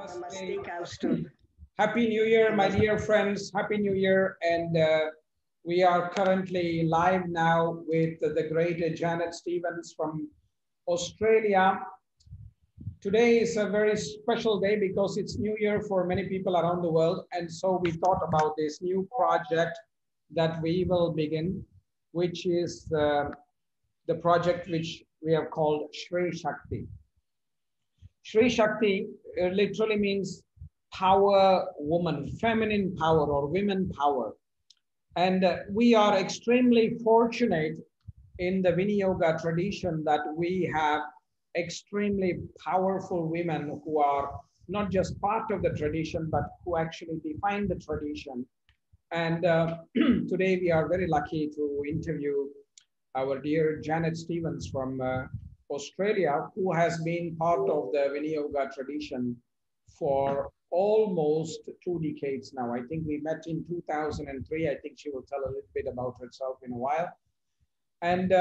Namaste, Kausthub. Happy New Year, my dear friends. Happy New Year. And we are currently live now with the great Janet Stevens from Australia. Today is a very special day because it's New Year for many people around the world. And so we thought about this new project that we will begin, which is the project which we have called Shri Shakti. Shri Shakti literally means power woman, feminine power or women power. And we are extremely fortunate in the Viniyoga tradition that we have extremely powerful women who are not just part of the tradition, but who actually define the tradition. And today we are very lucky to interview our dear Janet Stevens from Australia, who has been part of the Viniyoga tradition for almost 2 decades now. I think we met in 2003. I think she will tell a little bit about herself in a while. And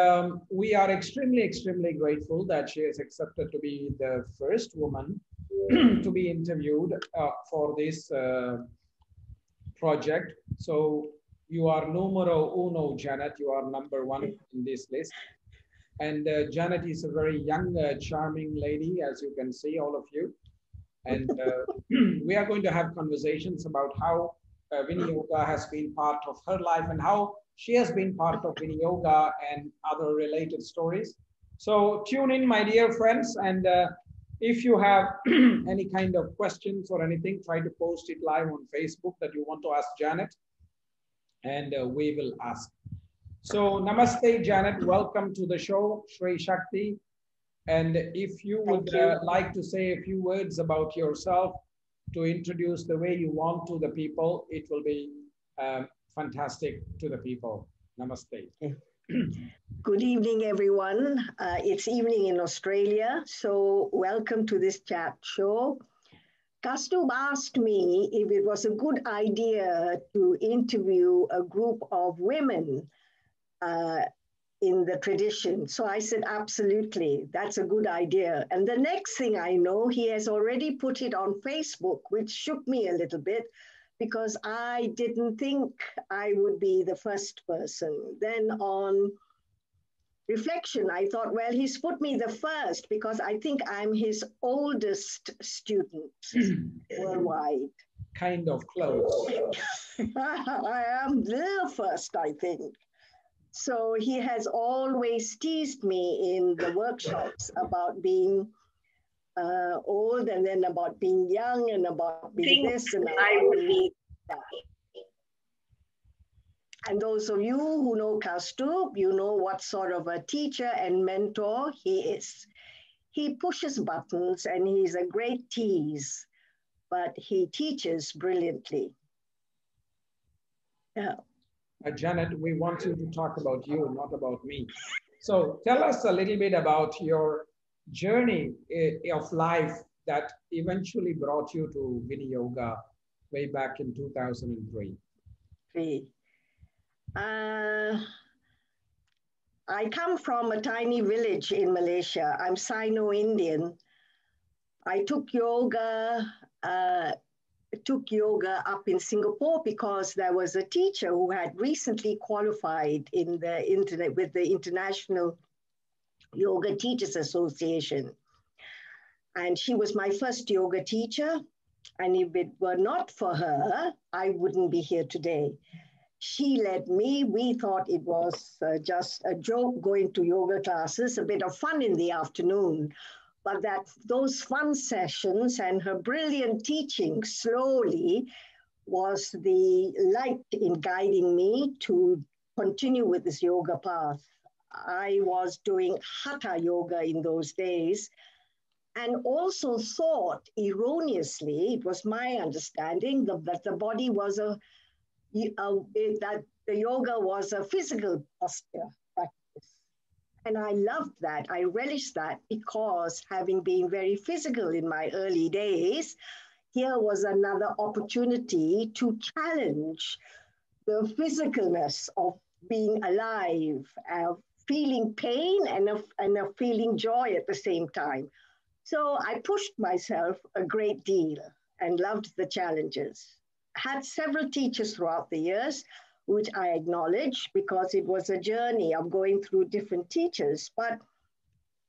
we are extremely, extremely grateful that she has accepted to be the first woman to be interviewed for this project. So you are numero uno, Janet. You are number one in this list. And Janet is a very young, charming lady, as you can see, all of you. And we are going to have conversations about how Viniyoga has been part of her life and how she has been part of Viniyoga and other related stories. So tune in, my dear friends. And if you have any kind of questions or anything, try to post it live on Facebook that you want to ask Janet. And we will ask. So namaste, Janet. Welcome to the show, Shri Shakti. And if you would like to say a few words about yourself to introduce the way you want to the people, it will be fantastic to the people. Namaste. Good evening, everyone. It's evening in Australia, so welcome to this chat show. Kausthub asked me if it was a good idea to interview a group of women in the tradition. So I said, absolutely, that's a good idea. And the next thing I know, he has already put it on Facebook, which shook me a little bit because I didn't think I would be the first person. Then on reflection, I thought, well, he's put me the first because I think I'm his oldest student worldwide. Kind of close. I am the first, I think. So he has always teased me in the workshops about being old and then about being young and about being this and I would be that. And those of you who know Kausthub, you know what sort of a teacher and mentor he is. He pushes buttons and he's a great tease, but he teaches brilliantly. Yeah. Janet, we want you to talk about you, not about me. So tell us a little bit about your journey of life that eventually brought you to Viniyoga way back in 2003. I come from a tiny village in Malaysia. I'm Sino-Indian. I took yoga up in Singapore because there was a teacher who had recently qualified in the internet with the International Yoga Teachers Association. And she was my first yoga teacher. And if it were not for her, I wouldn't be here today. She led me. We thought it was just a joke going to yoga classes, a bit of fun in the afternoon. But that those fun sessions and her brilliant teaching slowly was the light in guiding me to continue with this yoga path. I was doing hatha yoga in those days and also thought erroneously, it was my understanding that the body was that the yoga was a physical posture practice. And I loved that. I relished that because having been very physical in my early days, here was another opportunity to challenge the physicalness of being alive, feeling pain and feeling joy at the same time. So I pushed myself a great deal and loved the challenges. Had several teachers throughout the years, which I acknowledge because it was a journey of going through different teachers. But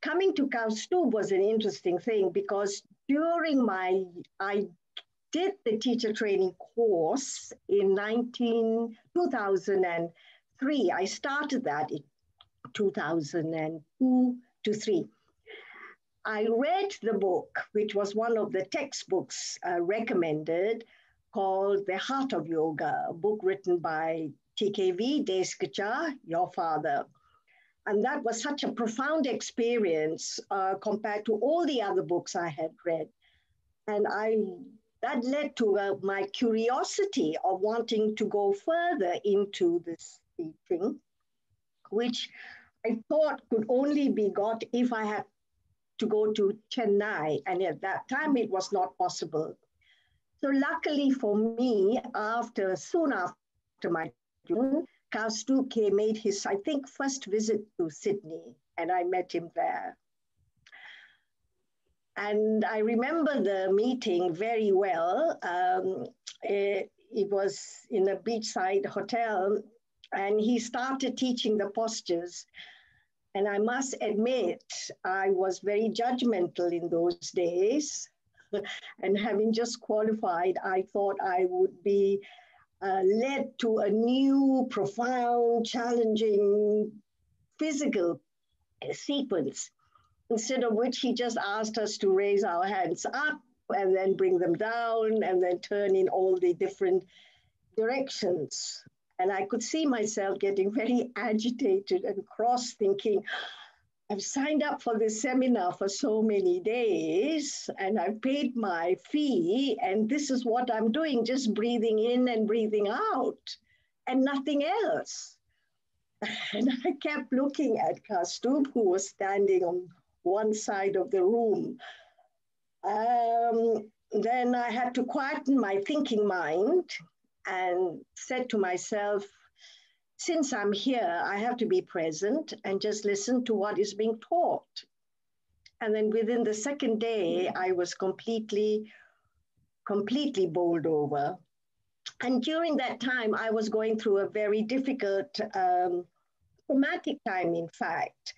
coming to Kausthub was an interesting thing because I did the teacher training course in 2003. I started that in 2002 to 3. I read the book, which was one of the textbooks recommended, called The Heart of Yoga, a book written by TKV Desikachar, your father. And that was such a profound experience compared to all the other books I had read. And that led to my curiosity of wanting to go further into this teaching, which I thought could only be got if I had to go to Chennai. And at that time, it was not possible. So luckily for me, soon after my June, Kausthub made his, I think, first visit to Sydney, and I met him there. And I remember the meeting very well. It was in a beachside hotel, and he started teaching the postures. And I must admit, I was very judgmental in those days. And having just qualified, I thought I would be led to a new, profound, challenging physical sequence, instead of which he just asked us to raise our hands up and then bring them down and then turn in all the different directions. And I could see myself getting very agitated and cross, thinking, I've signed up for this seminar for so many days and I've paid my fee, and this is what I'm doing, just breathing in and breathing out and nothing else. And I kept looking at Kausthub, who was standing on one side of the room. Then I had to quieten my thinking mind and said to myself, since I'm here, I have to be present and just listen to what is being taught. And then within the second day, I was completely bowled over. And during that time, I was going through a very difficult, traumatic time, in fact.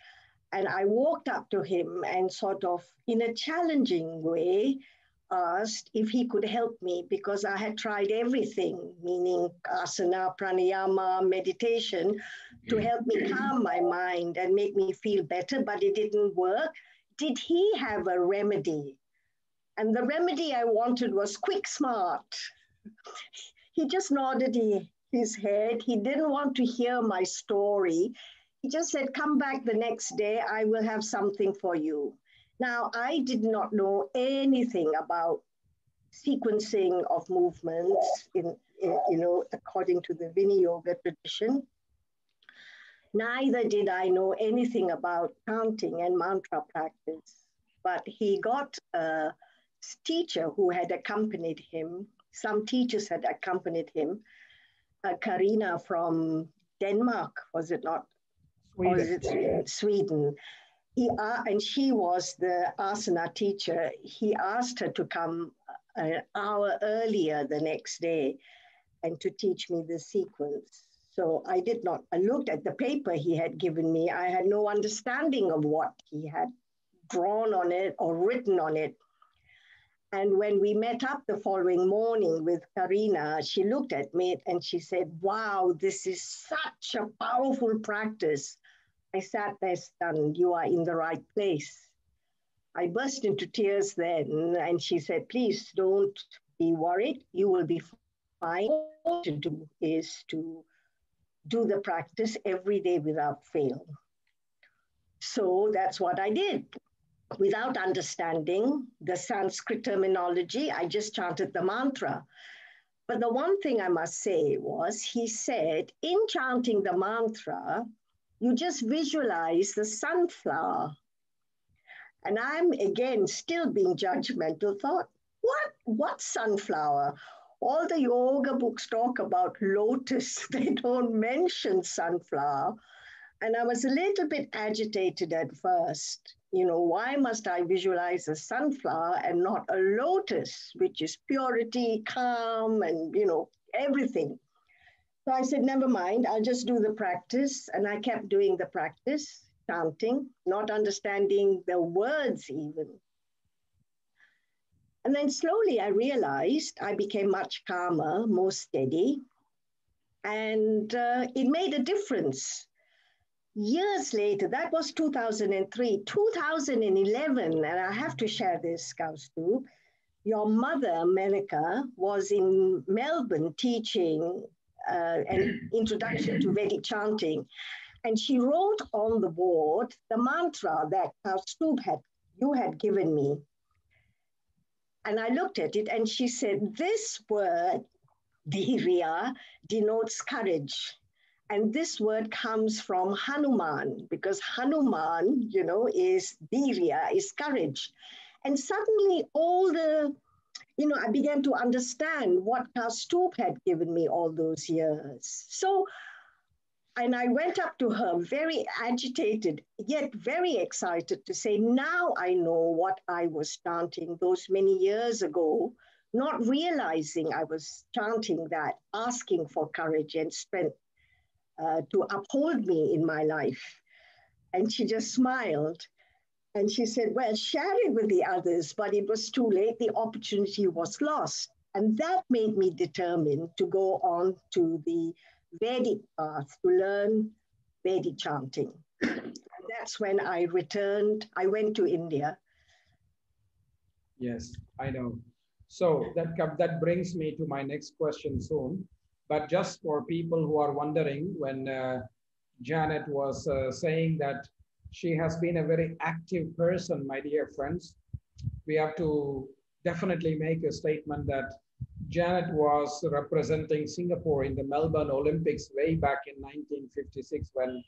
And I walked up to him and sort of, in a challenging way, asked if he could help me, because I had tried everything, meaning asana, pranayama, meditation, to help me calm my mind and make me feel better, but it didn't work. Did he have a remedy? And the remedy I wanted was quick, smart. He just nodded his head. He didn't want to hear my story. He just said, come back the next day, I will have something for you. Now, I did not know anything about sequencing of movements according to the Viniyoga tradition. Neither did I know anything about chanting and mantra practice. But he got a teacher who had accompanied him. Some teachers had accompanied him. Karina from Denmark, was it not? Sweden. Or is it Sweden? And she was the asana teacher. He asked her to come an hour earlier the next day and to teach me the sequence. So I looked at the paper he had given me. I had no understanding of what he had drawn on it or written on it. And when we met up the following morning with Karina, she looked at me and she said, wow, this is such a powerful practice. I sat there stunned. You are in the right place. I burst into tears then, and she said, please don't be worried. You will be fine. All to do is to do the practice every day without fail. So that's what I did. Without understanding the Sanskrit terminology, I just chanted the mantra. But the one thing I must say was, he said, in chanting the mantra, you just visualize the sunflower. And I'm, again, still being judgmental, thought, what sunflower? All the yoga books talk about lotus. They don't mention sunflower. And I was a little bit agitated at first. Why must I visualize a sunflower and not a lotus, which is purity, calm, and, everything. So I said, never mind, I'll just do the practice. And I kept doing the practice, chanting, not understanding the words even. And then slowly I realized I became much calmer, more steady. And it made a difference. Years later, that was 2003, 2011, and I have to share this, Kausthub. Your mother, Menaka, was in Melbourne teaching an introduction to Vedic chanting. And she wrote on the board the mantra that Kausthub you had given me. And I looked at it and she said, this word, Dhirya, denotes courage. And this word comes from Hanuman, because Hanuman, is Dhirya, is courage. And suddenly I began to understand what Kausthub had given me all those years. And I went up to her very agitated, yet very excited to say, now I know what I was chanting those many years ago, not realizing I was chanting that, asking for courage and strength to uphold me in my life. And she just smiled. And she said, well, share it with the others, but it was too late. The opportunity was lost. And that made me determined to go on to the Vedic path to learn Vedic chanting. And that's when I returned. I went to India. Yes, I know. So that brings me to my next question soon. But just for people who are wondering, when Janet was saying that she has been a very active person, my dear friends, we have to definitely make a statement that Janet was representing Singapore in the Melbourne Olympics way back in 1956, when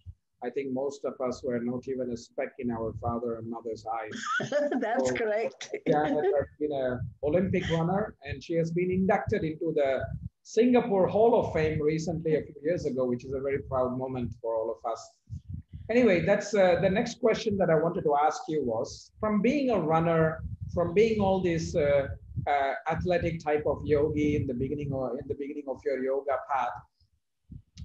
I think most of us were not even a speck in our father and mother's eyes. That's correct. Janet has been an Olympic runner, and she has been inducted into the Singapore Hall of Fame recently, a few years ago, which is a very proud moment for all of us. Anyway, that's the next question that I wanted to ask you was, from being a runner, from being all this athletic type of yogi in the beginning of your yoga path,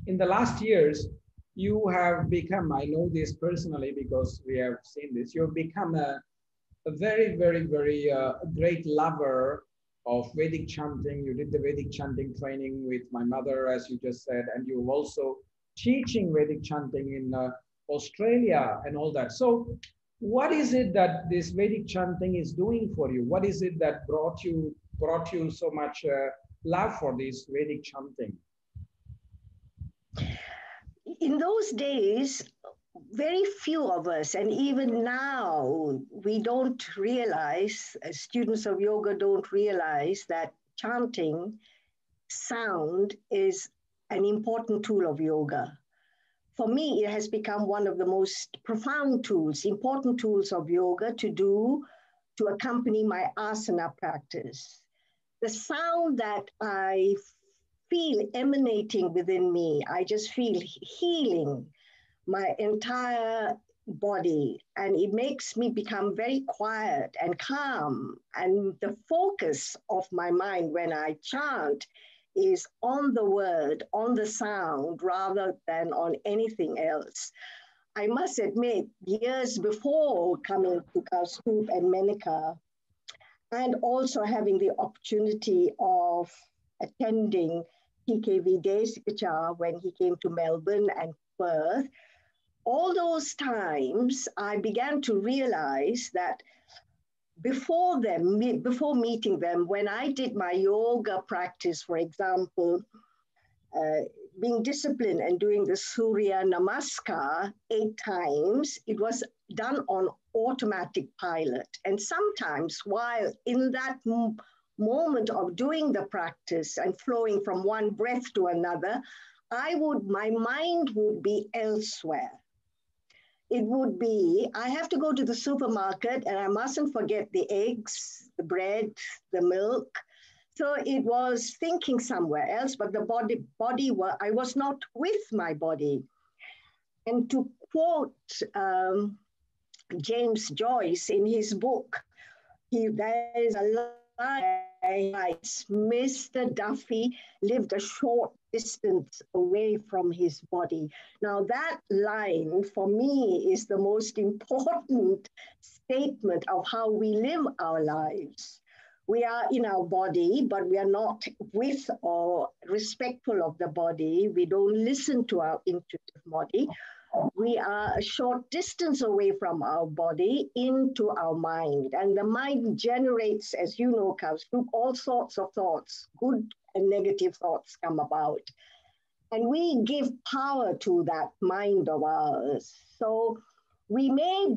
in the last years, you have become, I know this personally because we have seen this, you've become a very, very, very great lover of Vedic chanting. You did the Vedic chanting training with my mother, as you just said, and you're also teaching Vedic chanting in Australia and all that. So what is it that this Vedic chanting is doing for you? What is it that brought you so much love for this Vedic chanting? In those days, very few of us, and even now, we don't realize, students of yoga don't realize that chanting sound is an important tool of yoga. For me, it has become one of the most profound tools, important tools of yoga to accompany my asana practice. The sound that I feel emanating within me, I just feel healing my entire body, and it makes me become very quiet and calm. And the focus of my mind when I chant is on the word, on the sound, rather than on anything else. I must admit, years before coming to Kausthub and Menaka, and also having the opportunity of attending TKV Desikachar when he came to Melbourne and Perth, all those times I began to realize that before meeting them, when I did my yoga practice, for example, being disciplined and doing the Surya Namaskar 8 times, it was done on automatic pilot. And sometimes while in that moment of doing the practice and flowing from one breath to another, my mind would be elsewhere. It would be, I have to go to the supermarket and I mustn't forget the eggs, the bread, the milk. So it was thinking somewhere else, but the body I was not with my body. And to quote James Joyce in his book, there is a line writes, Mr. Duffy lived a short distance away from his body. Now that line for me is the most important statement of how we live our lives. We are in our body, but we are not with or respectful of the body. We don't listen to our intuitive body. We are a short distance away from our body into our mind. And the mind generates, as you know, Kausthub, all sorts of thoughts, good and negative thoughts come about. And we give power to that mind of ours. So we may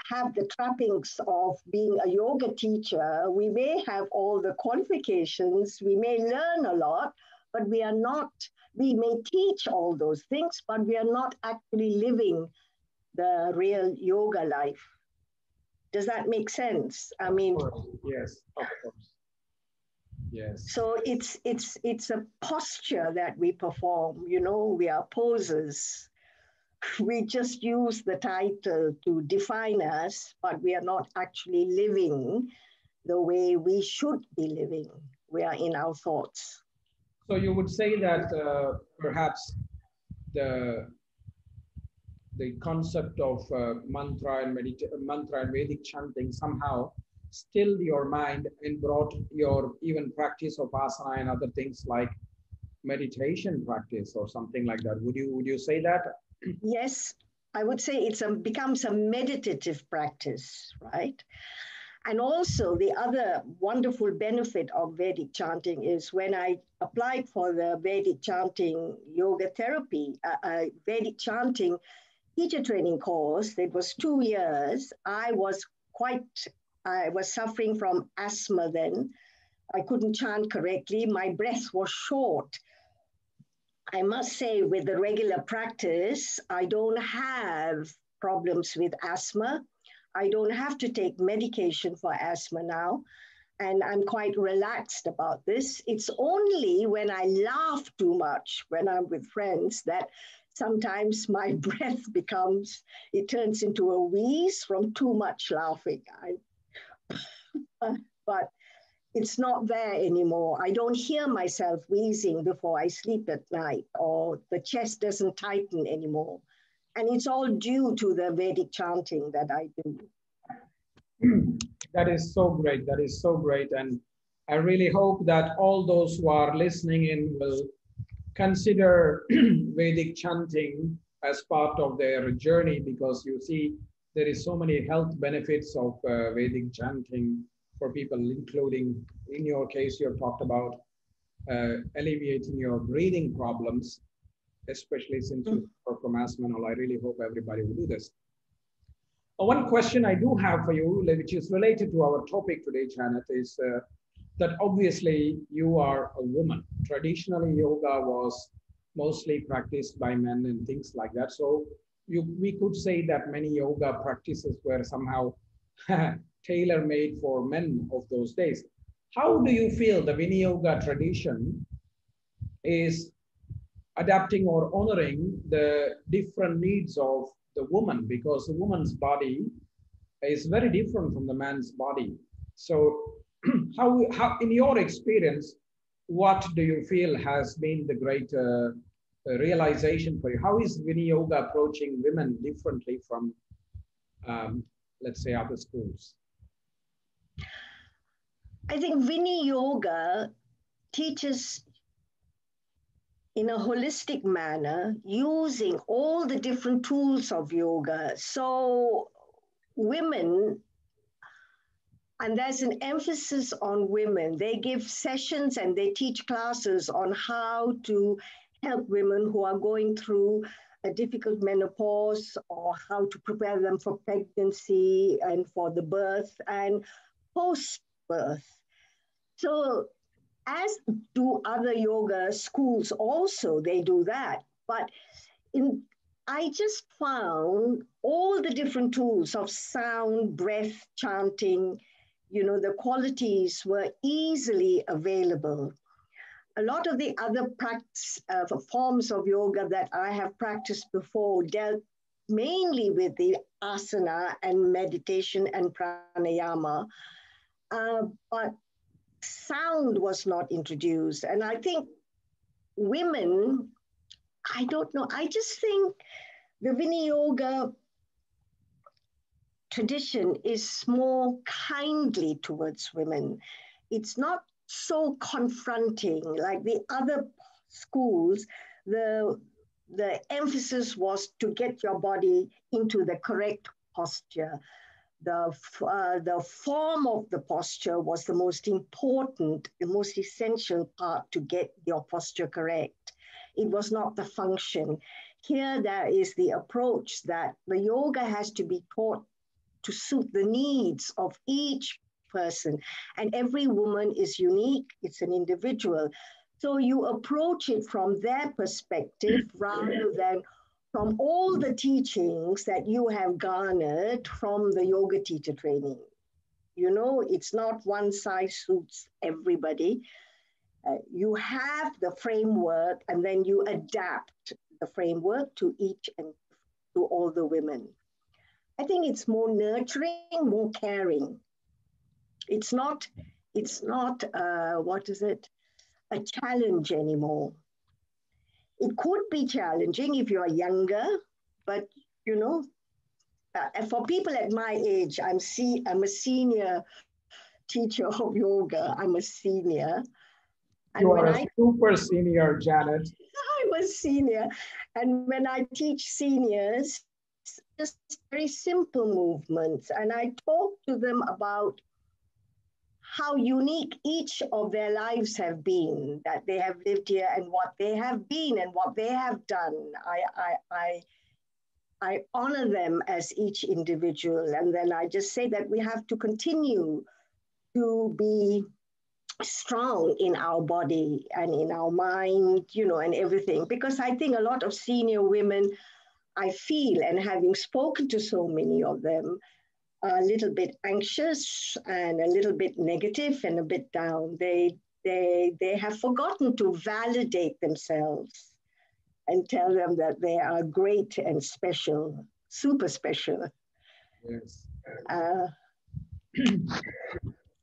have the trappings of being a yoga teacher. We may have all the qualifications. We may learn a lot, but we are not. We may teach all those things, but we are not actually living the real yoga life. Does that make sense? I mean, yes, of course. Yes. So it's a posture that we perform. You know, we are posers. We just use the title to define us, but we are not actually living the way we should be living. We are in our thoughts. So you would say that perhaps the concept of mantra and Vedic chanting somehow stilled your mind and brought your even practice of asana and other things like meditation practice or something like that. Would you say that? Yes, I would say becomes a meditative practice, right? And also the other wonderful benefit of Vedic chanting is when I applied for the Vedic chanting yoga therapy, Vedic chanting teacher training course, it was 2 years. I was suffering from asthma then. I couldn't chant correctly. My breath was short. I must say with the regular practice, I don't have problems with asthma. I don't have to take medication for asthma now, and I'm quite relaxed about this. It's only when I laugh too much, when I'm with friends, that sometimes my breath turns into a wheeze from too much laughing. But it's not there anymore. I don't hear myself wheezing before I sleep at night, or the chest doesn't tighten anymore. And it's all due to the Vedic chanting that I do. That is so great. That is so great. And I really hope that all those who are listening in will consider Vedic chanting as part of their journey, because you see, there is so many health benefits of Vedic chanting for people, including, in your case, you have talked about alleviating your breathing problems, especially since you suffer from asthma. I really hope everybody will do this. One question I do have for you, which is related to our topic today, Janet, is that obviously you are a woman. Traditionally, yoga was mostly practiced by men and things like that. So we could say that many yoga practices were somehow tailor-made for men of those days. How do you feel the Viniyoga tradition is adapting or honoring the different needs of the woman? Because the woman's body is very different from the man's body. So how in your experience, what do you feel has been the great realization for you? How is Viniyoga approaching women differently from, let's say, other schools? I think Viniyoga teaches in a holistic manner, using all the different tools of yoga. So women, and there's an emphasis on women, they give sessions and they teach classes on how to help women who are going through a difficult menopause, or how to prepare them for pregnancy and for the birth and post-birth. So as do other yoga schools also, they do that. But I just found all the different tools of sound, breath, chanting, the qualities were easily available. A lot of the other forms of yoga that I have practiced before dealt mainly with the asana and meditation and pranayama, but sound was not introduced. And I think women, I don't know, I just think the Viniyoga tradition is more kindly towards women. It's not so confronting like the other schools. The emphasis was to get your body into the correct posture. The form of the posture was the most important, the most essential part to get your posture correct. It was not the function. Here, there is the approach that the yoga has to be taught to suit the needs of each person. And every woman is unique, it's an individual. So you approach it from their perspective rather than from all the teachings that you have garnered from the yoga teacher training. You know, it's not one size suits everybody. You have the framework and then you adapt the framework to each and to all the women. I think it's more nurturing, more caring. It's not what is it, a challenge anymore. It could be challenging if you're younger, but you know, for people at my age, I'm a senior teacher of yoga. I'm a senior. And you are a super senior, Janet. I'm a senior. And when I teach seniors, just very simple movements, and I talk to them about how unique each of their lives have been, that they have lived here and what they have been and what they have done. I honor them as each individual. And then I just say that we have to continue to be strong in our body and in our mind, you know, and everything. Because I think a lot of senior women, I feel, and having spoken to so many of them, a little bit anxious and a little bit negative and a bit down. They have forgotten to validate themselves and tell them that they are great and special, super special. Yes.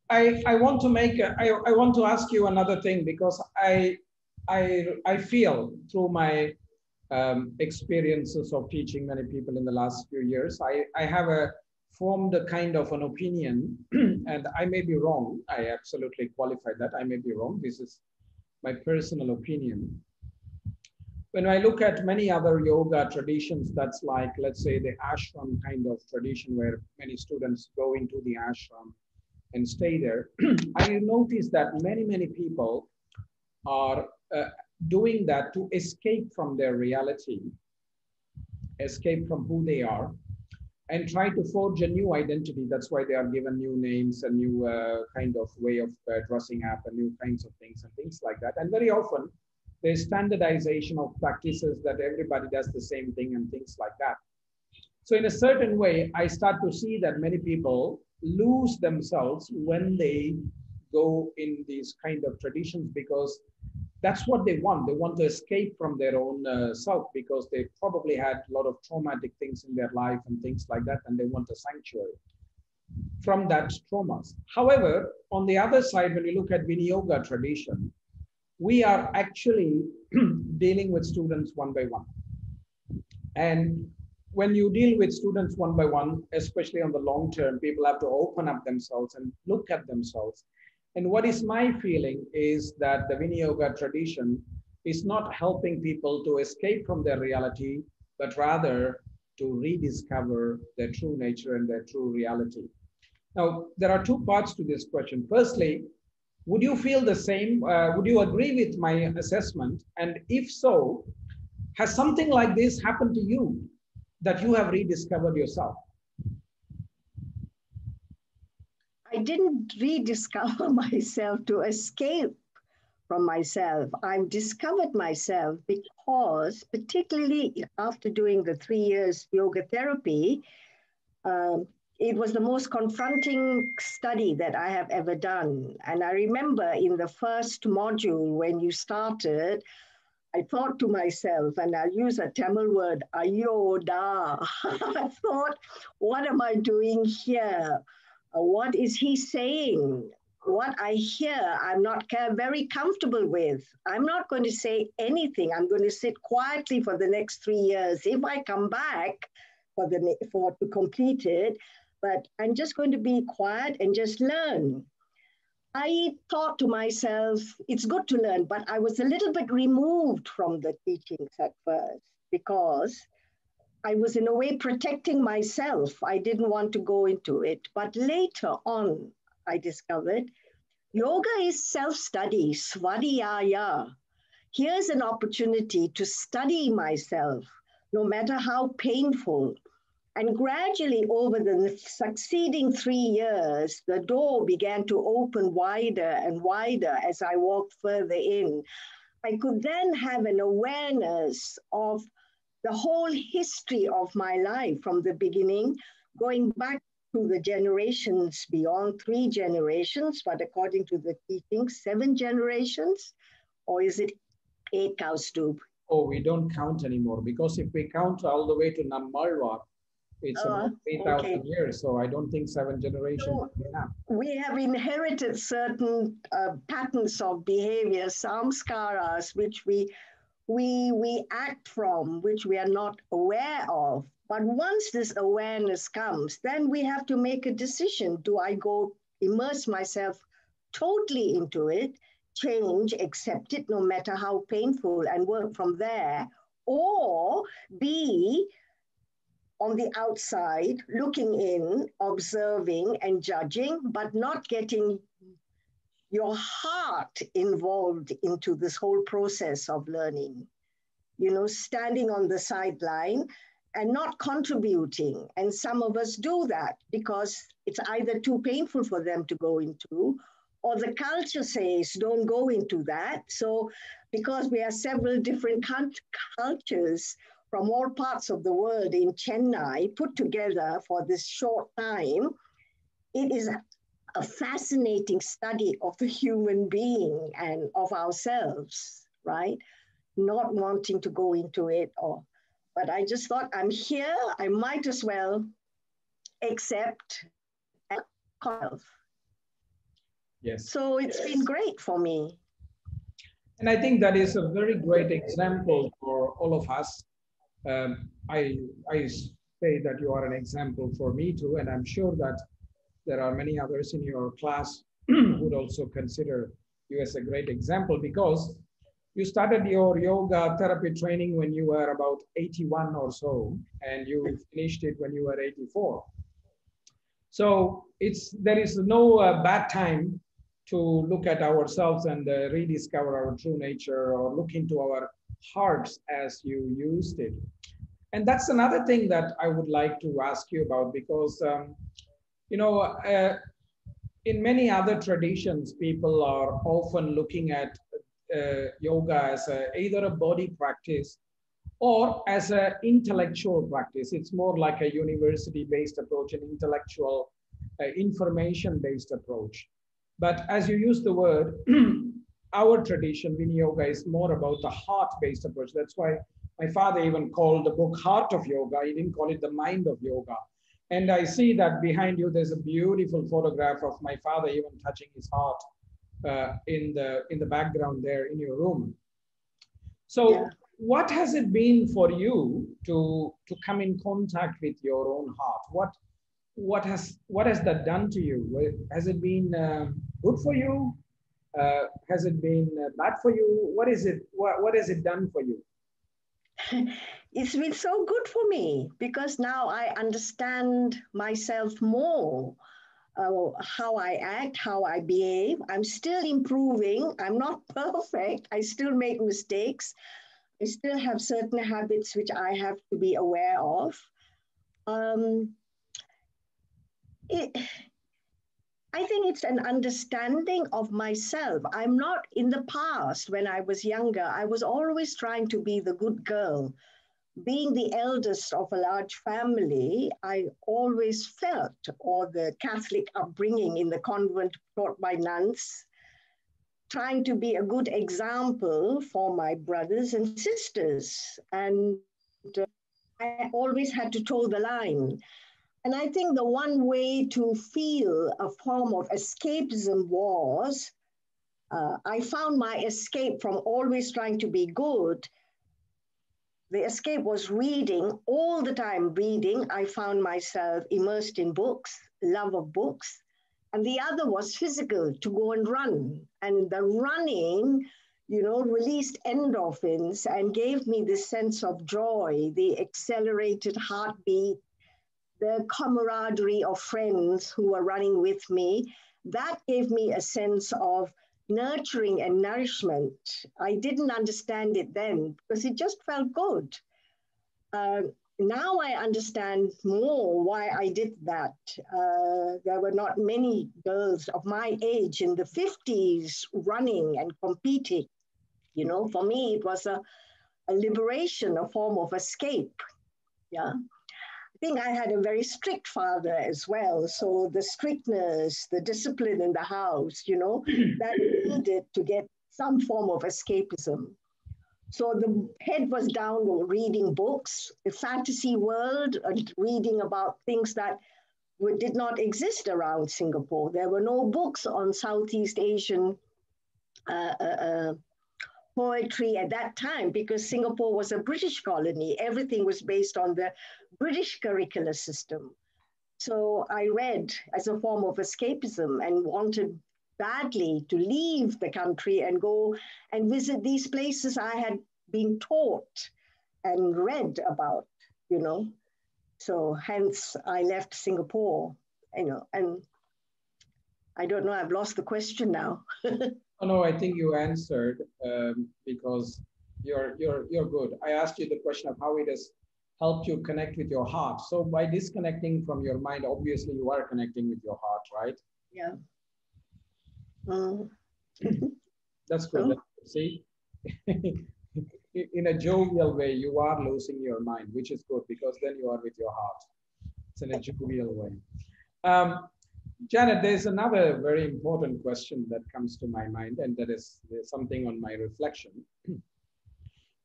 I want to I want to ask you another thing, because I feel through my experiences of teaching many people in the last few years, I have formed a kind of an opinion, and I may be wrong. I absolutely qualify that. I may be wrong. This is my personal opinion. When I look at many other yoga traditions, that's like, let's say, the ashram kind of tradition where many students go into the ashram and stay there, I notice that many people are doing that to escape from their reality, escape from who they are, and try to forge a new identity. That's why they are given new names, a new kind of way of dressing up, and new kinds of things and things like that. And very often there's standardization of practices that everybody does the same thing and things like that. So in a certain way, I start to see that many people lose themselves when they go in these kind of traditions, because that's what they want. They want to escape from their own self, because they probably had a lot of traumatic things in their life and things like that, and they want a sanctuary from that traumas. However, on the other side, when you look at Viniyoga tradition, we are actually dealing with students one by one. And when you deal with students one by one, especially on the long term, people have to open up themselves and look at themselves. And what is my feeling is that the Viniyoga tradition is not helping people to escape from their reality, but rather to rediscover their true nature and their true reality. Now, there are two parts to this question. Firstly, would you feel the same? Would you agree with my assessment? And if so, has something like this happened to you, that you have rediscovered yourself? I didn't rediscover myself to escape from myself. I've discovered myself because, particularly after doing the 3 years yoga therapy, it was the most confronting study that I have ever done. And I remember in the first module when you started, I thought to myself, and I'll use a Tamil word, ayoda. I thought, what am I doing here? What is he saying? What I hear, I'm not very comfortable with. I'm not going to say anything. I'm going to sit quietly for the next 3 years. If I come back to complete it, but I'm just going to be quiet and just learn. I thought to myself, it's good to learn, but I was a little bit removed from the teachings at first because I was in a way protecting myself. I didn't want to go into it. But later on, I discovered yoga is self-study, svadhyaya. Here's an opportunity to study myself, no matter how painful. And gradually over the succeeding 3 years, the door began to open wider and wider as I walked further in. I could then have an awareness of the whole history of my life from the beginning, going back to the generations beyond 3 generations, but according to the teachings, 7 generations, or is it 8, Kausthub? Oh, we don't count anymore, because if we count all the way to Nammalvar, it's about 3,000 years, so I don't think 7 generations. So we have inherited certain patterns of behavior, samskaras, which we act from, which we are not aware of. But once this awareness comes, then we have to make a decision. Do I go immerse myself totally into it, change, accept it, no matter how painful, and work from there, or be on the outside, looking in, observing and judging, but not getting your heart involved into this whole process of learning, standing on the sideline and not contributing. And some of us do that because it's either too painful for them to go into, or the culture says, don't go into that. So because we are several different cultures from all parts of the world in Chennai put together for this short time, it is a fascinating study of the human being and of ourselves, right? Not wanting to go into it, but I just thought, I'm here, I might as well accept myself. Yes. So it's been great for me. And I think that is a very great example for all of us. I say that you are an example for me too, and I'm sure that there are many others in your class who would also consider you as a great example, because you started your yoga therapy training when you were about 81 or so, and you finished it when you were 84. So there is no bad time to look at ourselves and rediscover our true nature, or look into our hearts as you used it. And that's another thing that I would like to ask you about, because in many other traditions, people are often looking at yoga as either a body practice or as an intellectual practice. It's more like a university-based approach, an intellectual, information-based approach. But as you use the word, our tradition, Viniyoga, is more about the heart-based approach. That's why my father even called the book Heart of Yoga. He didn't call it the Mind of Yoga. And I see that behind you, there's a beautiful photograph of my father even touching his heart in the background there in your room. So what has it been for you to come in contact with your own heart? What has that done to you? Has it been good for you? Has it been bad for you? What is it? What has it done for you? It's been so good for me, because now I understand myself more, how I act, how I behave. I'm still improving. I'm not perfect. I still make mistakes. I still have certain habits which I have to be aware of. I think it's an understanding of myself. I'm not, in the past, when I was younger, I was always trying to be the good girl. Being the eldest of a large family, I always felt, or the Catholic upbringing in the convent taught by nuns, trying to be a good example for my brothers and sisters. And I always had to toe the line. And I think the one way to feel a form of escapism was, I found my escape from always trying to be good. The escape was reading, all the time reading. I found myself immersed in books, love of books. And the other was physical, to go and run. And the running, released endorphins and gave me this sense of joy, the accelerated heartbeat, the camaraderie of friends who were running with me. That gave me a sense of nurturing and nourishment. I didn't understand it then because it just felt good. Now I understand more why I did that. There were not many girls of my age in the 50s running and competing. For me, it was a liberation, a form of escape. Yeah. I think I had a very strict father as well. So the strictness, the discipline in the house, that needed to get some form of escapism. So the head was down reading books, the fantasy world, and reading about things that did not exist around Singapore. There were no books on Southeast Asian poetry at that time because Singapore was a British colony. Everything was based on the British curricular system. So I read as a form of escapism and wanted badly to leave the country and go and visit these places I had been taught and read about, So hence I left Singapore, and I don't know, I've lost the question now. Oh, no, I think you answered because you're good. I asked you the question of how it has helped you connect with your heart. So by disconnecting from your mind, obviously you are connecting with your heart, right? Yeah. That's good. See, in a jovial way, you are losing your mind, which is good because then you are with your heart. It's in a jovial way. Janet, there's another very important question that comes to my mind, and that is something on my reflection.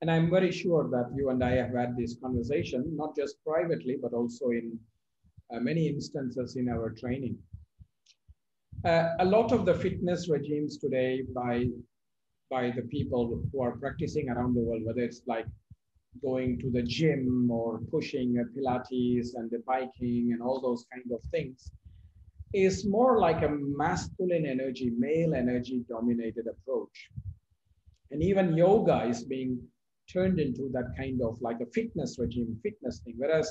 And I'm very sure that you and I have had this conversation, not just privately, but also in many instances in our training. A lot of the fitness regimes today by the people who are practicing around the world, whether it's like going to the gym or pushing Pilates and the biking and all those kind of things, is more like a masculine energy, male energy dominated approach. And even yoga is being turned into that kind of like a fitness regime, fitness thing. Whereas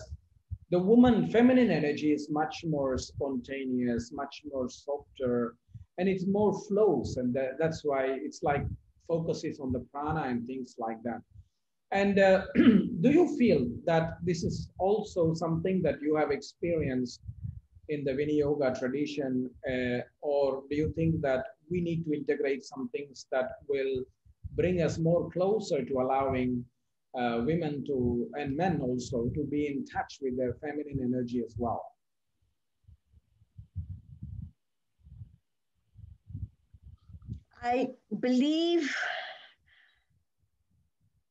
the woman feminine energy is much more spontaneous, much more softer, and it's more flows. And that's why it's like focuses on the prana and things like that. And do you feel that this is also something that you have experienced in the Viniyoga tradition, or do you think that we need to integrate some things that will bring us more closer to allowing women to, and men also, to be in touch with their feminine energy as well? I believe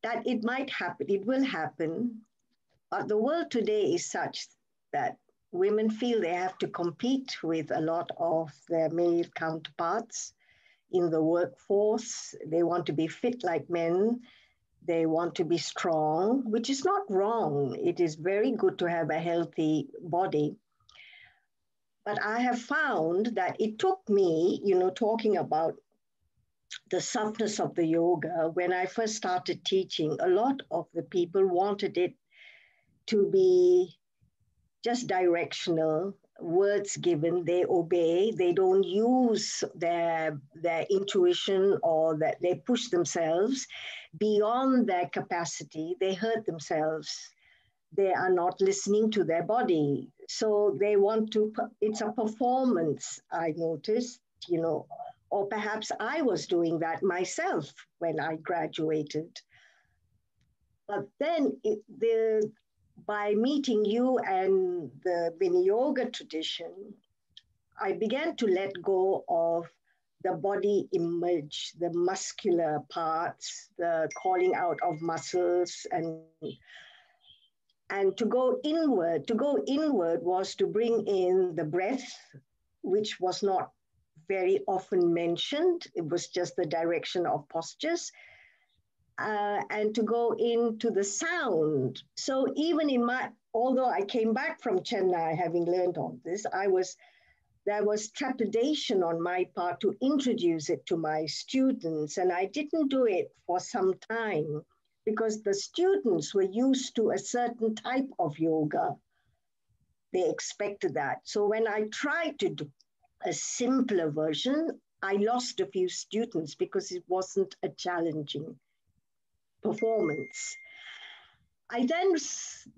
that it might happen, it will happen, but the world today is such that women feel they have to compete with a lot of their male counterparts in the workforce. They want to be fit like men. They want to be strong, which is not wrong. It is very good to have a healthy body. But I have found that it took me, talking about the softness of the yoga, when I first started teaching, a lot of the people wanted it to be just directional, words given, they obey, they don't use their intuition, or that they push themselves beyond their capacity, they hurt themselves. They are not listening to their body. So they want to, it's a performance, I noticed, or perhaps I was doing that myself when I graduated. But then by meeting you and the Viniyoga tradition, I began to let go of the body image, the muscular parts, the calling out of muscles, and to go inward. To go inward was to bring in the breath, which was not very often mentioned. It was just the direction of postures. And to go into the sound. So even in although I came back from Chennai having learned all this, there was trepidation on my part to introduce it to my students. And I didn't do it for some time because the students were used to a certain type of yoga. They expected that. So when I tried to do a simpler version, I lost a few students because it wasn't a challenging performance. I then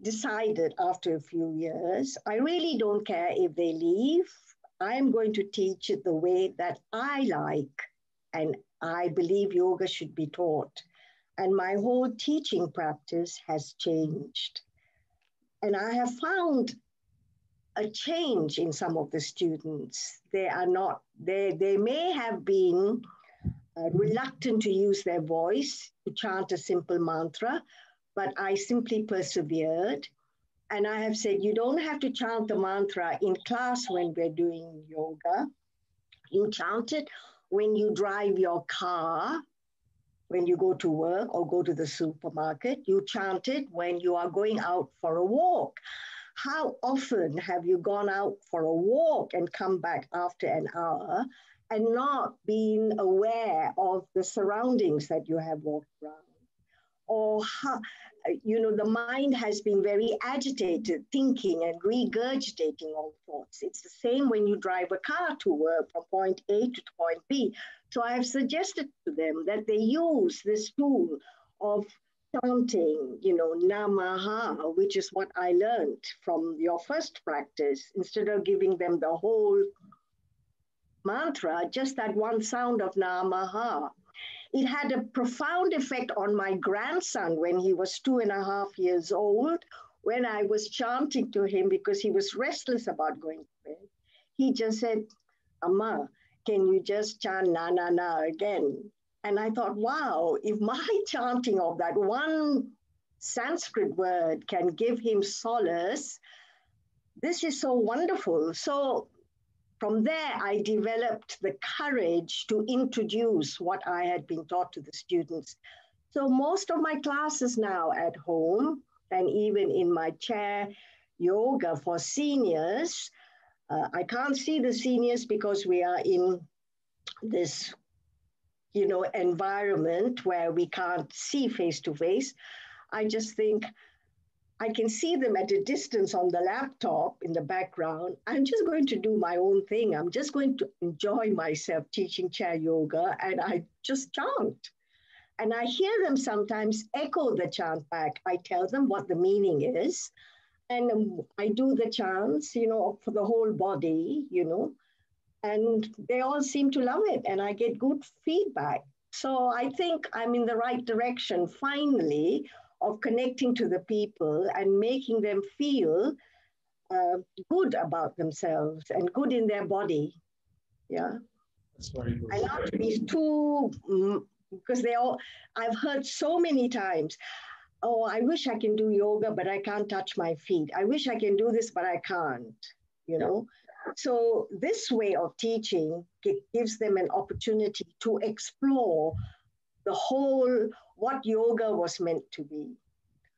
decided after a few years, I really don't care if they leave. I'm going to teach it the way that I like, and I believe yoga should be taught. And my whole teaching practice has changed. And I have found a change in some of the students. They may have been reluctant to use their voice to chant a simple mantra, but I simply persevered. And I have said, you don't have to chant the mantra in class when we're doing yoga. You chant it when you drive your car, when you go to work or go to the supermarket. You chant it when you are going out for a walk. How often have you gone out for a walk and come back after an hour and not been aware of the surroundings that you have walked around? Or how, the mind has been very agitated, thinking and regurgitating all thoughts. It's the same when you drive a car to work from point A to point B. So I have suggested to them that they use this tool of chanting, Namaha, which is what I learned from your first practice. Instead of giving them the whole mantra, just that one sound of Namaha. It had a profound effect on my grandson when he was 2.5 years old, when I was chanting to him because he was restless about going to bed. He just said, Amma, can you just chant na na na again? And I thought, wow, if my chanting of that one Sanskrit word can give him solace, this is so wonderful. So from there, I developed the courage to introduce what I had been taught to the students. So most of my classes now at home, and even in my chair yoga for seniors, I can't see the seniors because we are in this, environment where we can't see face to face. I just think I can see them at a distance on the laptop in the background. I'm just going to do my own thing. I'm just going to enjoy myself teaching chair yoga, and I just chant. And I hear them sometimes echo the chant back. I tell them what the meaning is, and I do the chants, for the whole body, and they all seem to love it, and I get good feedback. So I think I'm in the right direction, finally, of connecting to the people and making them feel good about themselves and good in their body. Yeah. That's very good. And not to be too, because I've heard so many times, oh, I wish I can do yoga, but I can't touch my feet. I wish I can do this, but I can't, So this way of teaching gives them an opportunity to explore the whole, what yoga was meant to be,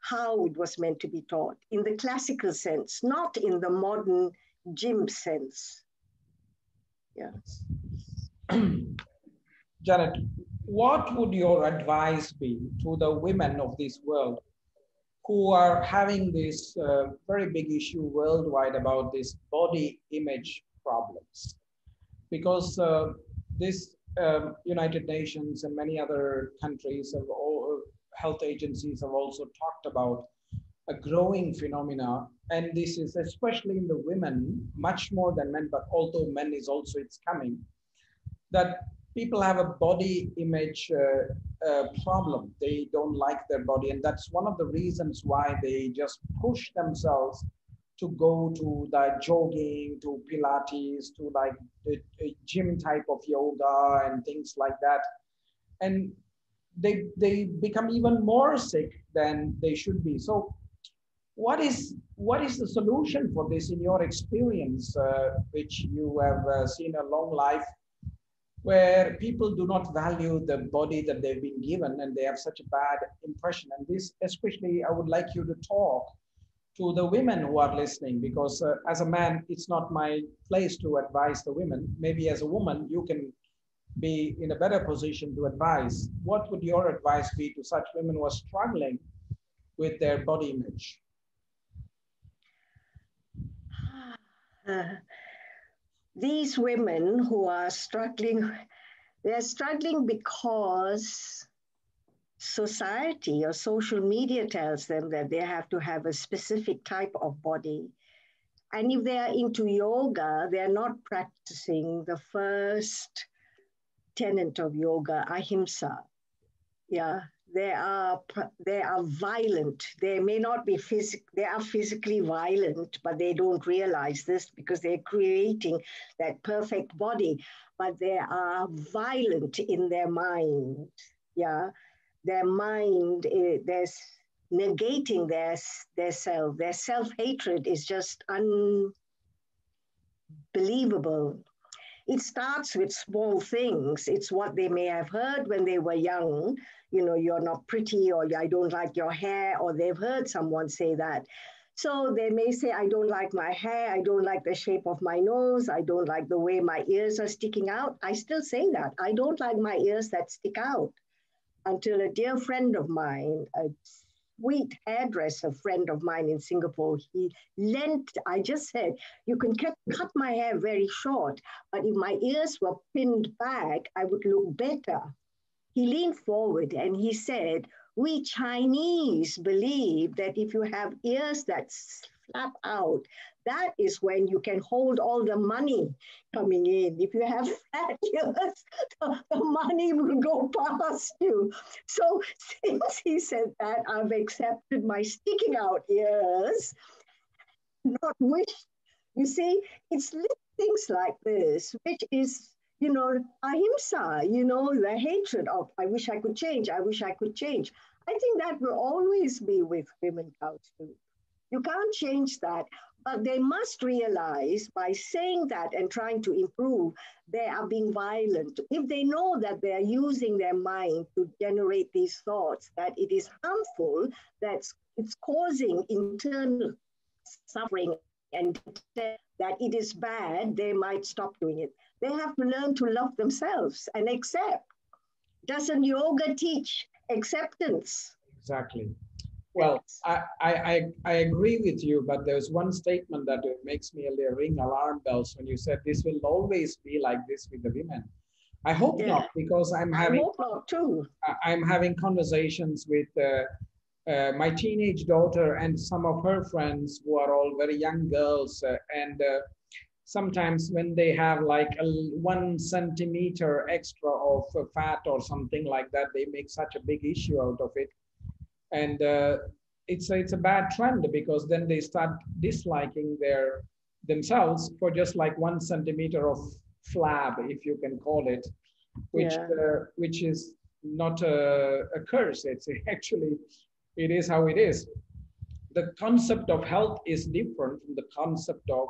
how it was meant to be taught in the classical sense, not in the modern gym sense. Yeah. Janet, what would your advice be to the women of this world who are having this very big issue worldwide about this body image problems? Because this United Nations and many other countries of all health agencies have also talked about a growing phenomena, and this is especially in the women much more than men, but although men is also, it's coming, that people have a body image problem. They don't like their body, and that's one of the reasons why they just push themselves to go to the jogging, to Pilates, to like the gym type of yoga and things like that. And they become even more sick than they should be. So what is the solution for this in your experience, which you have seen a long life, where people do not value the body that they've been given and they have such a bad impression? And this, especially, I would like you to talk to the women who are listening, because as a man, it's not my place to advise the women. Maybe as a woman, you can be in a better position to advise. What would your advice be to such women who are struggling with their body image? These women who are struggling, they're struggling because society or social media tells them that they have to have a specific type of body. And if they are into yoga, they're not practicing the first tenet of yoga, ahimsa. Yeah, they are violent. They may not be they are physically violent, but they don't realize this because they're creating that perfect body. But they are violent in their mind. Yeah, their mind, there's negating their self. Their self-hatred is just unbelievable. It starts with small things. It's what they may have heard when they were young. You know, you're not pretty, or I don't like your hair, or they've heard someone say that. So they may say, I don't like my hair. I don't like the shape of my nose. I don't like the way my ears are sticking out. I still say that. I don't like my ears that stick out. Until a dear friend of mine, a sweet hairdresser friend of mine in Singapore, he lent, I just said, you can cut my hair very short, but if my ears were pinned back, I would look better. He leaned forward and he said, we Chinese believe that if you have ears that flap out, that is when you can hold all the money coming in. If you have flat ears, the money will go past you. So since he said that, I've accepted my sticking out ears, not wish. You see, it's little things like this, which is, you know, ahimsa, you know, the hatred of, I wish I could change, I wish I could change. I think that will always be with women, Kausthub. You can't change that, but they must realize by saying that and trying to improve, they are being violent. If they know that they are using their mind to generate these thoughts, that it is harmful, that it's causing internal suffering and that it is bad, they might stop doing it. They have to learn to love themselves and accept. Doesn't yoga teach acceptance? Exactly. Well, I agree with you, but there's one statement that makes me ring alarm bells when you said this will always be like this with the women. I hope not, because I'm having conversations with my teenage daughter and some of her friends who are all very young girls, and sometimes when they have like 1 centimeter extra of fat or something like that, they make such a big issue out of it. And it's a bad trend, because then they start disliking themselves for just like 1 centimeter of flab, if you can call it, which is not a curse. It's actually, it is how it is. The concept of health is different from the concept of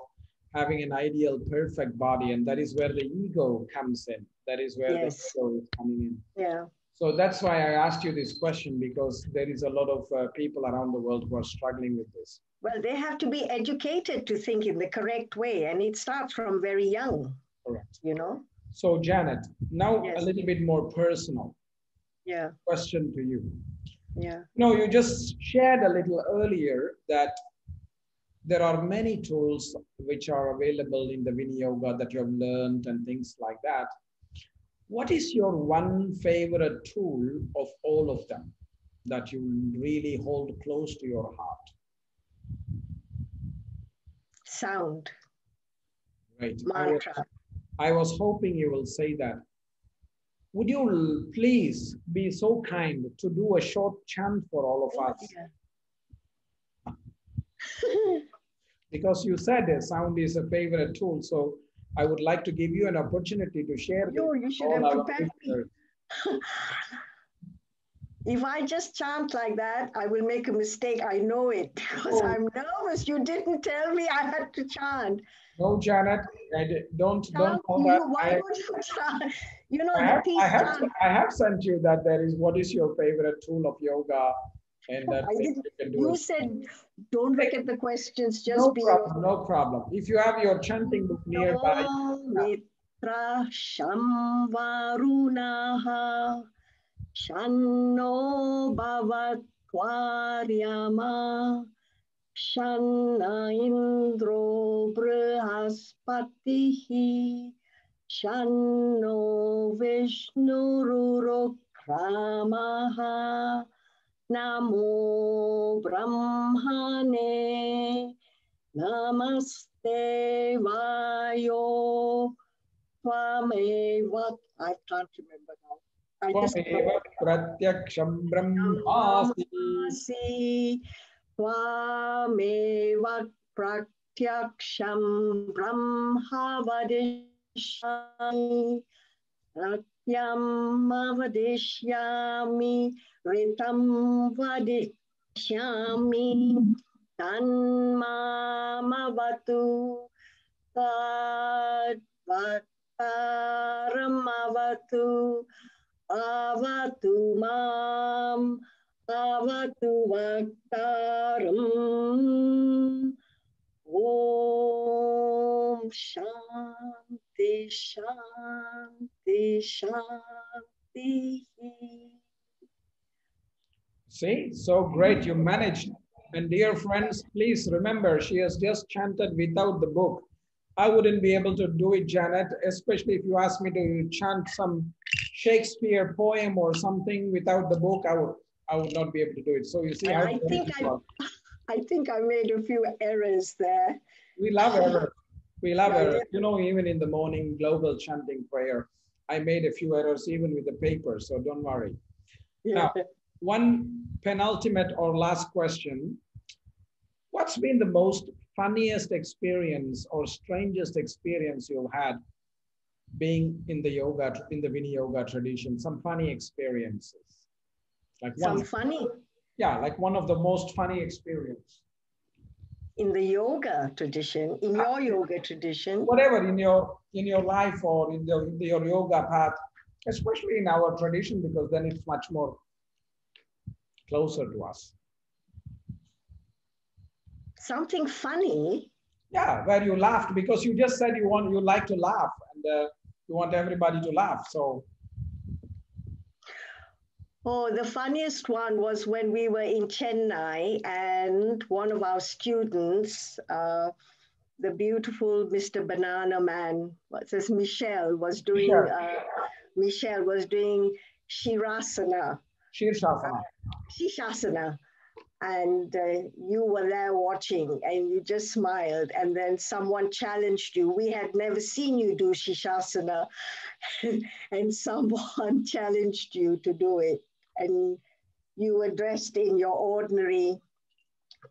having an ideal, perfect body, and that is where the ego comes in. That is where the ego is coming in. Yeah. So that's why I asked you this question, because there is a lot of people around the world who are struggling with this. Well, they have to be educated to think in the correct way, and it starts from very young. Correct. You know? So Janet, now a little bit more personal. Yeah. Question to you. Yeah. No, you just shared a little earlier that there are many tools which are available in the Viniyoga that you have learned and things like that. What is your one favorite tool of all of them that you really hold close to your heart? Sound. Right. Mantra. I was hoping you will say that. Would you please be so kind to do a short chant for all of us? Yeah. because you said sound is a favorite tool. So I would like to give you an opportunity to share You this should with have all our prepared me. listeners. If I just chant like that, I will make a mistake. I know it because I'm nervous. You didn't tell me I had to chant. No, Janet, don't Chant, bother. why would you chant? You know, the peace chant. I have sent you that there is what is your favorite tool of yoga, and that I thing didn't. you can do You it. said, don't look at the questions, No just be your. problem, no problem. If you have your chanting book nearby, Mitra Shamvarunaha Shanno Bhavatvaryama Shanna Indro Brihaspatihi Shanno Vishnururokramaha Namo Brahmane Namaste Vayo Tvameva. I can't remember now. Tvameva pratyaksham brahmasi. Tvameva pratyaksham brahma vadishyami satyam vadishyami ritam vadishyami tanmamavatu tadvataramavatu avatu mam avatu vaktaram. Om Shanti Shanti Shanti. See, so great, you managed. And dear friends, please remember, she has just chanted without the book. I wouldn't be able to do it, Janet, especially if you asked me to chant some Shakespeare poem or something without the book, I would not be able to do it. So you see how I think I made a few errors there. We love errors. We love errors. You know, even in the morning global chanting prayer, I made a few errors even with the paper, so don't worry. Now, one penultimate or last question. What's been the most funniest experience or strangest experience you've had being in the yoga, in the Viniyoga tradition? Some funny experiences. Like some funny? Yeah, like one of the most funny experience. In the yoga tradition, in your yoga tradition? Whatever, in your life or in your yoga path, especially in our tradition, because then it's much more closer to us. Something funny? Yeah, where you laughed, because you just said you like to laugh, and you want everybody to laugh. So. Oh, the funniest one was when we were in Chennai, and one of our students, the beautiful Mr. Banana Man, Michelle was doing Shirasana. Shirshasana. And you were there watching, and you just smiled, and then someone challenged you. We had never seen you do Shirshasana, and someone challenged you to do it. And you were dressed in your ordinary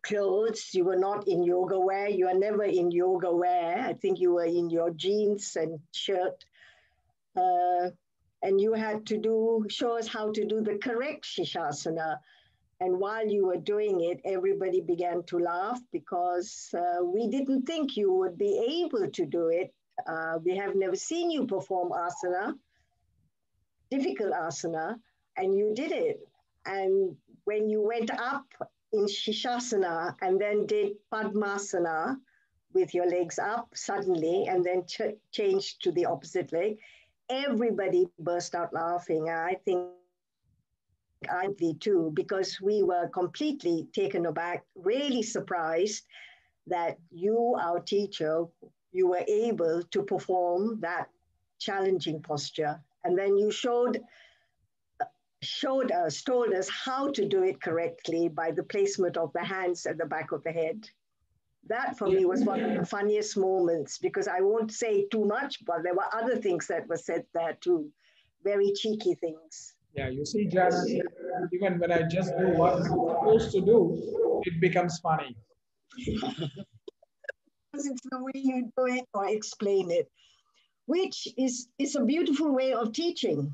clothes. You were not in yoga wear. You are never in yoga wear. I think you were in your jeans and shirt. And you had to show us how to do the correct Shirshasana. And while you were doing it, everybody began to laugh because we didn't think you would be able to do it. We have never seen you perform asana, difficult asana, and you did it. And when you went up in Shirshasana and then did Padmasana with your legs up suddenly and then changed to the opposite leg, everybody burst out laughing. I think I did too, because we were completely taken aback, really surprised that you, our teacher, you were able to perform that challenging posture. And then you told us how to do it correctly by the placement of the hands at the back of the head. That for me was one of the funniest moments, because I won't say too much, but there were other things that were said there too, very cheeky things. Yeah, you see, Janet, even when I just do what I'm supposed to do, it becomes funny. it's the way you do it or explain it, which is a beautiful way of teaching,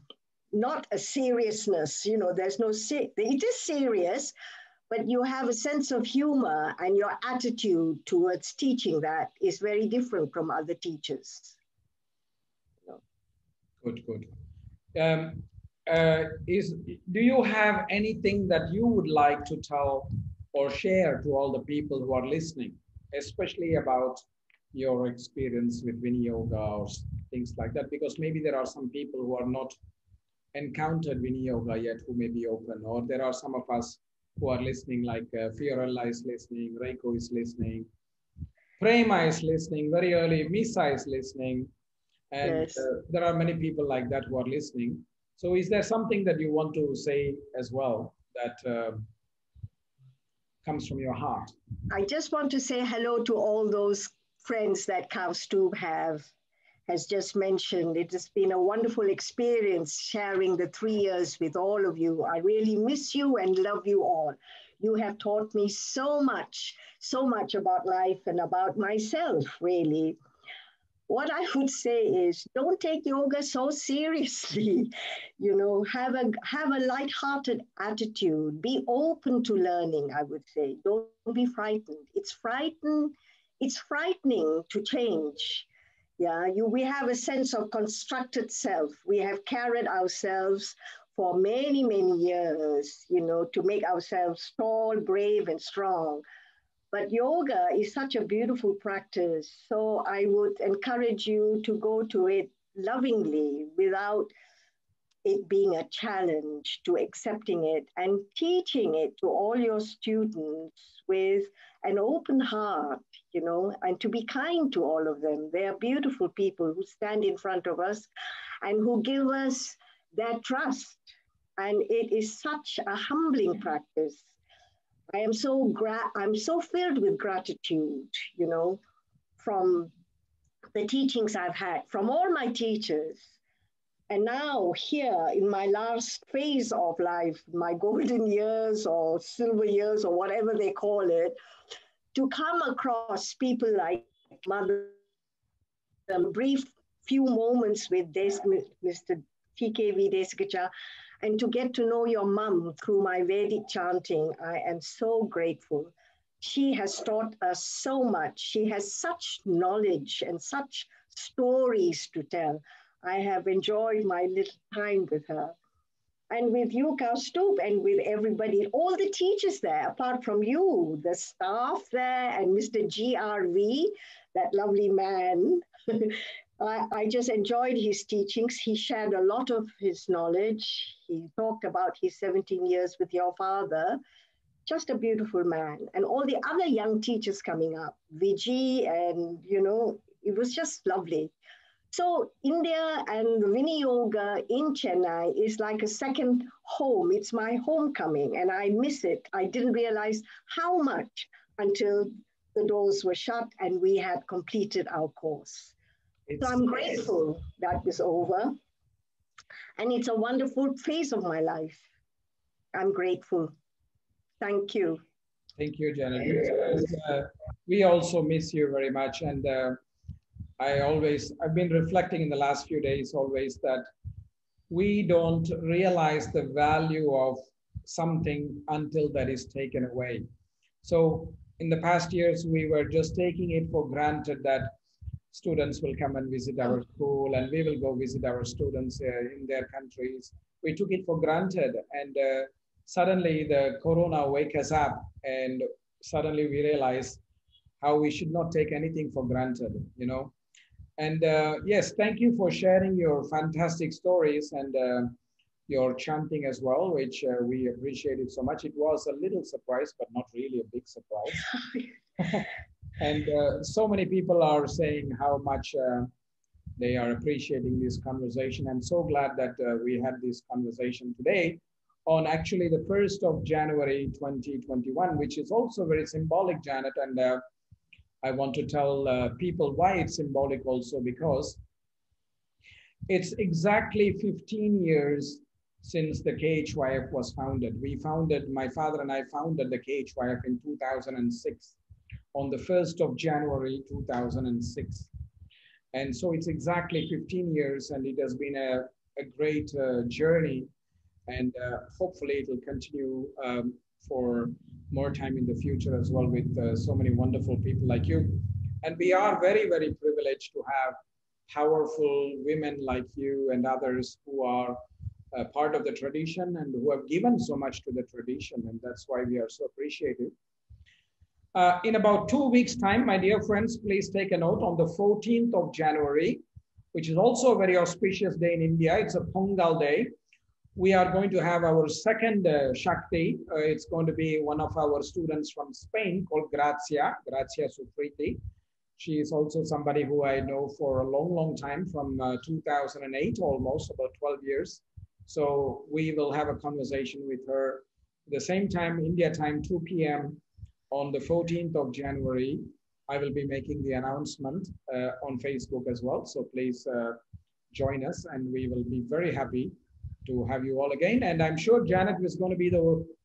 not a seriousness. You know, there's no, it is serious, but you have a sense of humor, and your attitude towards teaching that is very different from other teachers. Good, good. Do you have anything that you would like to tell or share to all the people who are listening, especially about your experience with Viniyoga or things like that? Because maybe there are some people who are not encountered Viniyoga yet who may be open, or there are some of us who are listening, like Fiorella is listening, Reiko is listening, Prema is listening, very early, Misa is listening, and Yes. There are many people like that who are listening. So is there something that you want to say as well that comes from your heart? I just want to say hello to all those friends that Kausthub has just mentioned. It has been a wonderful experience sharing the 3 years with all of you. I really miss you and love you all. You have taught me so much about life and about myself, really. What I would say is, don't take yoga so seriously. You know, have a light-hearted attitude. Be open to learning, I would say. Don't be frightened. It's frightening to change. Yeah, we have a sense of constructed self. We have carried ourselves for many, many years, you know, to make ourselves tall, brave, and strong. But yoga is such a beautiful practice. So I would encourage you to go to it lovingly, without it being a challenge, to accepting it and teaching it to all your students with an open heart, you know, and to be kind to all of them. They are beautiful people who stand in front of us and who give us their trust. And it is such a humbling practice. I'm so filled with gratitude, you know, from the teachings I've had from all my teachers. And now here in my last phase of life, my golden years or silver years or whatever they call it, to come across people like Mother, a brief few moments with Mr. TKV Desikachar, and to get to know your mum through my Vedic chanting, I am so grateful. She has taught us so much. She has such knowledge and such stories to tell. I have enjoyed my little time with her. And with you, Kausthub, and with everybody, all the teachers there, apart from you, the staff there, and Mr. GRV, that lovely man. I just enjoyed his teachings. He shared a lot of his knowledge. He talked about his 17 years with your father. Just a beautiful man. And all the other young teachers coming up, Viji, and, you know, it was just lovely. So India and Viniyoga in Chennai is like a second home. It's my homecoming, and I miss it. I didn't realize how much until the doors were shut and we had completed our course. So I'm grateful that is over. And it's a wonderful phase of my life. I'm grateful. Thank you. Thank you, Janet. We also miss you very much. And I've been reflecting in the last few days always that we don't realize the value of something until that is taken away. So in the past years, we were just taking it for granted that students will come and visit our school and we will go visit our students in their countries. We took it for granted, and suddenly the corona wake us up, and suddenly we realize how we should not take anything for granted, you know. And yes, thank you for sharing your fantastic stories and your chanting as well, which we appreciated so much. It was a little surprise, but not really a big surprise. And so many people are saying how much they are appreciating this conversation. I'm so glad that we had this conversation today on actually the 1st of January 2021, which is also very symbolic, Janet. And I want to tell people why it's symbolic also, because it's exactly 15 years since the KHYF was founded. My father and I founded the KHYF in 2006. on the 1st of January 2006. And so it's exactly 15 years, and it has been a great journey, and hopefully it will continue for more time in the future as well, with so many wonderful people like you. And we are very, very privileged to have powerful women like you and others who are part of the tradition and who have given so much to the tradition, and that's why we are so appreciative. In about 2 weeks' time, my dear friends, please take a note. On the 14th of January, which is also a very auspicious day in India, it's a Pongal day. We are going to have our second Shakti. It's going to be one of our students from Spain called Gracia Supriti. She is also somebody who I know for a long, long time, from 2008, almost about 12 years. So we will have a conversation with her. At the same time, India time, 2 p.m. on the 14th of January. I will be making the announcement on Facebook as well. So please join us, and we will be very happy to have you all again. And I'm sure Janet was going to be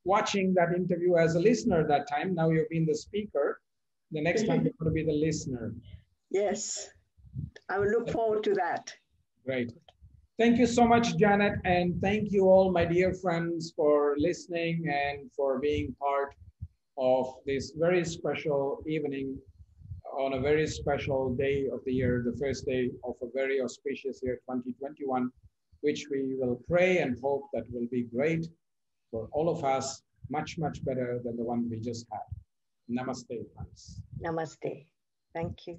watching that interview as a listener that time. Now you've been the speaker. The next time you're going to be the listener. Yes, I will look forward to that. Great. Thank you so much, Janet. And thank you all, my dear friends, for listening and for being part of this very special evening on a very special day of the year, the first day of a very auspicious year, 2021, which we will pray and hope that will be great for all of us, much, much better than the one we just had. Namaste, friends. Namaste. Thank you.